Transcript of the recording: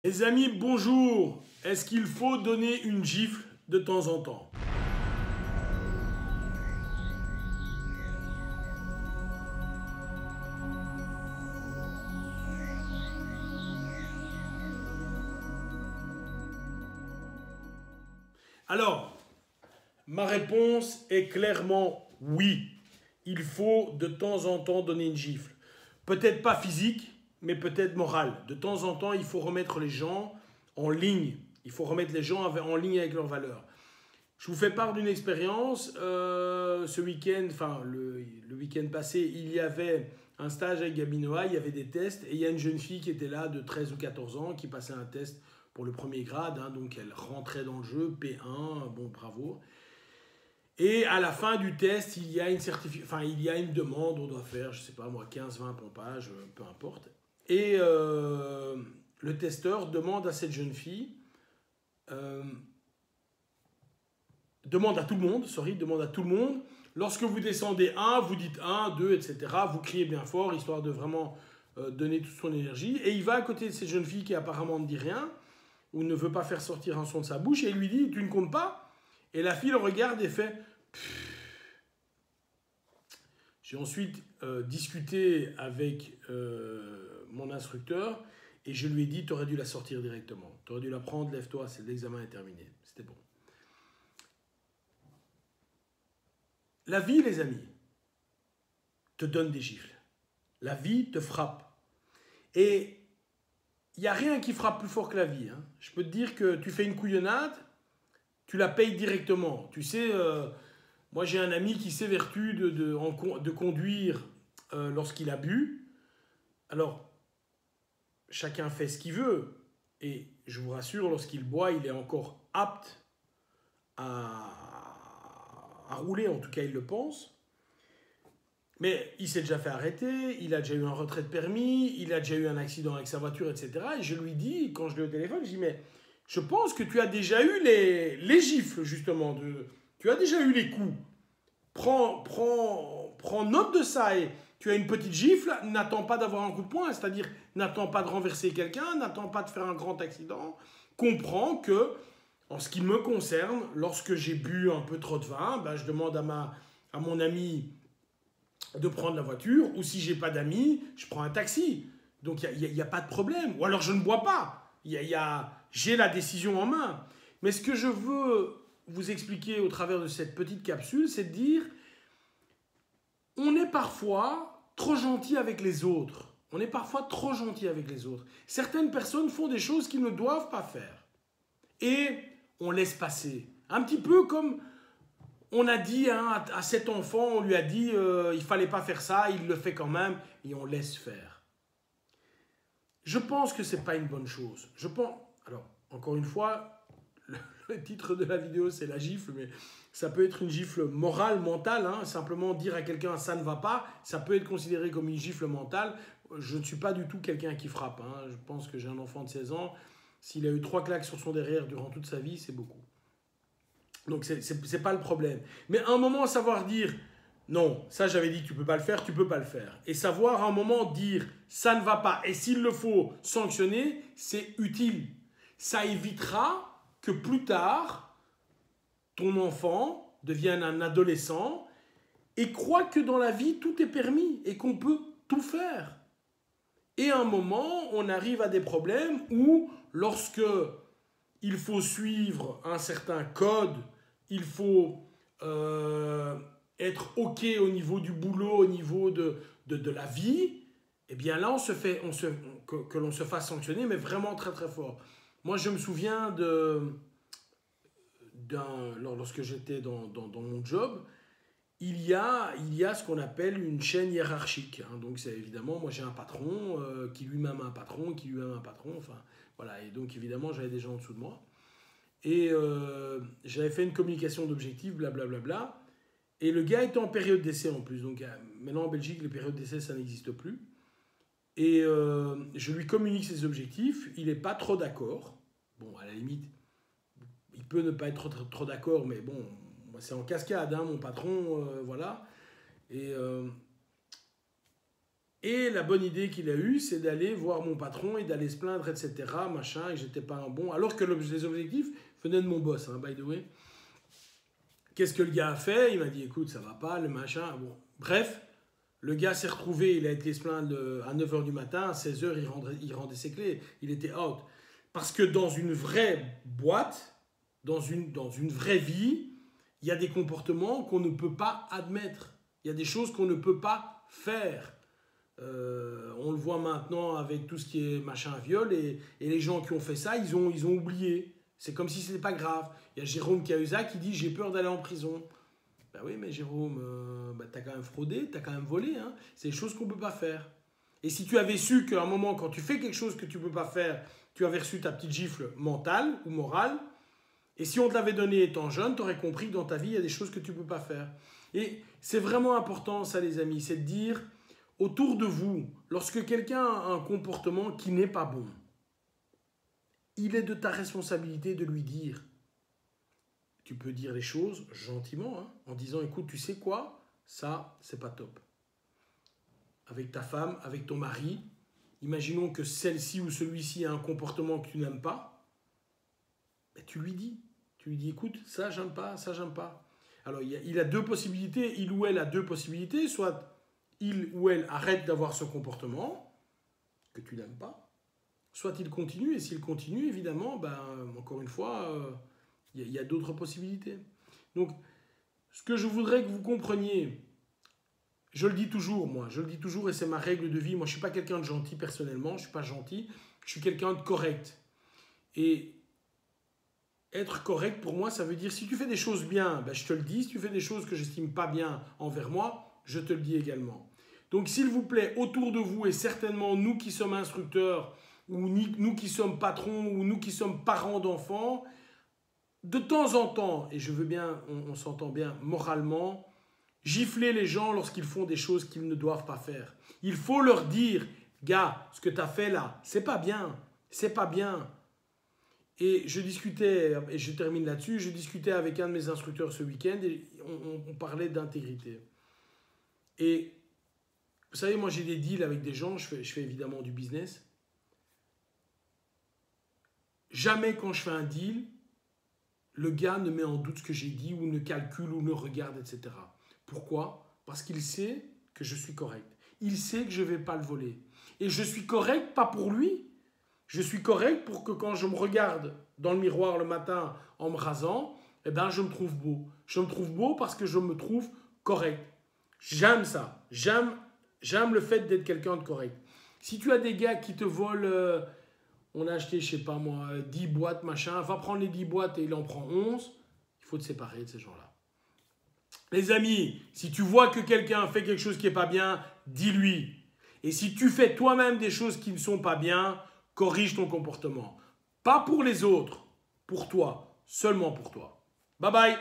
Les amis, bonjour. Est-ce qu'il faut donner une gifle de temps en temps? Alors, ma réponse est clairement oui. Il faut de temps en temps donner une gifle. Peut-être pas physique, mais peut-être morale. De temps en temps, il faut remettre les gens en ligne. Il faut remettre les gens en ligne avec leurs valeurs. Je vous fais part d'une expérience. Ce week-end, enfin le week-end passé, il y avait un stage avec Gabinoa, il y avait des tests et il y a une jeune fille qui était là de 13 ou 14 ans qui passait un test pour le premier grade. Donc elle rentrait dans le jeu, P1, bon bravo. Et à la fin du test, il y a une demande, on doit faire, je sais pas moi, 15-20 pompages, peu importe. Et le testeur demande à cette jeune fille, demande à tout le monde, lorsque vous descendez 1, vous dites 1, 2, etc. Vous criez bien fort, histoire de vraiment donner toute son énergie. Et il va à côté de cette jeune fille qui apparemment ne dit rien, ou ne veut pas faire sortir un son de sa bouche, et il lui dit, tu ne comptes pas? Et la fille le regarde et fait... J'ai ensuite discuté avec mon instructeur et je lui ai dit, tu aurais dû la sortir directement. Tu aurais dû la prendre, lève-toi, l'examen est terminé. C'était bon. La vie, les amis, te donne des gifles. La vie te frappe. Et il n'y a rien qui frappe plus fort que la vie. Hein. Je peux te dire que tu fais une couillonnade, tu la payes directement. Tu sais... moi, j'ai un ami qui s'évertue de conduire lorsqu'il a bu. Alors, chacun fait ce qu'il veut. Et je vous rassure, lorsqu'il boit, il est encore apte à rouler. En tout cas, il le pense. Mais il s'est déjà fait arrêter. Il a déjà eu un retrait de permis. Il a déjà eu un accident avec sa voiture, etc. Et je lui dis, quand je l'ai au téléphone, je dis, mais je pense que tu as déjà eu les gifles, justement. Tu as déjà eu les coups. Prends note de ça et tu as une petite gifle, n'attends pas d'avoir un coup de poing, c'est-à-dire n'attends pas de renverser quelqu'un, n'attends pas de faire un grand accident. Comprends que, en ce qui me concerne, lorsque j'ai bu un peu trop de vin, ben, je demande à mon ami de prendre la voiture, ou si j'ai pas d'amis, je prends un taxi. Donc il n'y a pas de problème. Ou alors je ne bois pas. J'ai la décision en main. Mais ce que je veux vous expliquer au travers de cette petite capsule, c'est de dire, on est parfois trop gentil avec les autres. On est parfois trop gentil avec les autres. Certaines personnes font des choses qu'ils ne doivent pas faire. Et on laisse passer. Un petit peu comme on a dit à cet enfant, on lui a dit il ne fallait pas faire ça, il le fait quand même, et on laisse faire. Je pense que ce n'est pas une bonne chose. Alors, encore une fois, le titre de la vidéo, c'est la gifle, mais ça peut être une gifle morale, mentale. Hein, simplement dire à quelqu'un ça ne va pas, ça peut être considéré comme une gifle mentale. Je ne suis pas du tout quelqu'un qui frappe. Hein. Je pense que j'ai un enfant de 16 ans. S'il a eu 3 claques sur son derrière durant toute sa vie, c'est beaucoup. Donc, c'est pas le problème. Mais à un moment, savoir dire non, ça j'avais dit que tu peux pas le faire, tu peux pas le faire. Et savoir à un moment dire ça ne va pas. Et s'il le faut sanctionner, c'est utile. Ça évitera que plus tard, ton enfant devienne un adolescent et croit que dans la vie, tout est permis et qu'on peut tout faire. Et à un moment, on arrive à des problèmes où, lorsque il faut suivre un certain code, il faut être OK au niveau du boulot, au niveau de la vie, eh bien là, que l'on se fasse sanctionner, mais vraiment très très fort. Moi, je me souviens lorsque j'étais dans mon job, il y a ce qu'on appelle une chaîne hiérarchique. Hein. Donc, c'est évidemment, moi j'ai un patron qui lui-même a un patron, qui lui-même a un patron. Enfin, voilà. Et donc, évidemment, j'avais des gens en dessous de moi. Et j'avais fait une communication d'objectifs, blablabla. Et le gars était en période d'essai en plus. Donc, maintenant en Belgique, les périodes d'essai, ça n'existe plus. Et je lui communique ses objectifs. Il n'est pas trop d'accord. Bon, à la limite, il peut ne pas être trop d'accord, mais bon, c'est en cascade, hein, mon patron, voilà. Et Et la bonne idée qu'il a eue, c'est d'aller voir mon patron et d'aller se plaindre, etc. Machin, et que j'étais pas un bon. Alors que les objectifs venaient de mon boss, hein, by the way. Qu'est-ce que le gars a fait? Il m'a dit, écoute, ça va pas, le machin. Bon. Bref, le gars s'est retrouvé, il a été se plaindre à 9h du matin, à 16h, il rendait ses clés. Il était out. Parce que dans une vraie boîte, dans une vraie vie, il y a des comportements qu'on ne peut pas admettre. Il y a des choses qu'on ne peut pas faire. On le voit maintenant avec tout ce qui est machin viol, et les gens qui ont fait ça, ils ont oublié. C'est comme si c'était pas grave. Il y a Jérôme Cahuzac qui dit j'ai peur d'aller en prison. Ben oui, mais Jérôme, t'as quand même fraudé, t'as quand même volé. Hein. C'est des choses qu'on peut pas faire. Et si tu avais su qu'à un moment, quand tu fais quelque chose que tu peux pas faire, tu avais reçu ta petite gifle mentale ou morale, et si on te l'avait donné étant jeune, tu aurais compris que dans ta vie, il y a des choses que tu peux pas faire. Et c'est vraiment important, ça, les amis, c'est de dire autour de vous, lorsque quelqu'un a un comportement qui n'est pas bon, il est de ta responsabilité de lui dire. Tu peux dire les choses gentiment, hein, en disant, écoute, tu sais quoi, ça, c'est pas top. Avec ta femme, avec ton mari, imaginons que celle-ci ou celui-ci a un comportement que tu n'aimes pas, ben tu lui dis. Tu lui dis, écoute, ça, j'aime pas, ça, j'aime pas. Alors, il a deux possibilités, il ou elle a deux possibilités, soit il ou elle arrête d'avoir ce comportement que tu n'aimes pas, soit il continue, et s'il continue, évidemment, ben, encore une fois, il y a d'autres possibilités. Donc, ce que je voudrais que vous compreniez, je le dis toujours, moi, je le dis toujours, et c'est ma règle de vie. Moi, je ne suis pas quelqu'un de gentil personnellement, je ne suis pas gentil, je suis quelqu'un de correct. Et être correct, pour moi, ça veut dire, si tu fais des choses bien, ben, je te le dis. Si tu fais des choses que je n'estime pas bien envers moi, je te le dis également. Donc, s'il vous plaît, autour de vous, et certainement nous qui sommes instructeurs, ou nous qui sommes patrons, ou nous qui sommes parents d'enfants, de temps en temps, et je veux bien, on s'entend bien, moralement, gifler les gens lorsqu'ils font des choses qu'ils ne doivent pas faire. Il faut leur dire, gars, ce que tu as fait là, c'est pas bien, c'est pas bien. Et je discutais, et je termine là-dessus, je discutais avec un de mes instructeurs ce week-end, et on parlait d'intégrité. Et vous savez, moi j'ai des deals avec des gens, je fais évidemment du business. Jamais quand je fais un deal, le gars ne met en doute ce que j'ai dit, ou ne calcule, ou ne regarde, etc. Pourquoi? Parce qu'il sait que je suis correct. Il sait que je ne vais pas le voler. Et je suis correct, pas pour lui. Je suis correct pour que quand je me regarde dans le miroir le matin en me rasant, eh ben, je me trouve beau. Je me trouve beau parce que je me trouve correct. J'aime ça. J'aime le fait d'être quelqu'un de correct. Si tu as des gars qui te volent... on a acheté, je sais pas moi, 10 boîtes, machin. Va prendre les 10 boîtes et il en prend 11. Il faut te séparer de ces gens-là. Les amis, si tu vois que quelqu'un fait quelque chose qui n'est pas bien, dis-lui. Et si tu fais toi-même des choses qui ne sont pas bien, corrige ton comportement. Pas pour les autres, pour toi, seulement pour toi. Bye bye.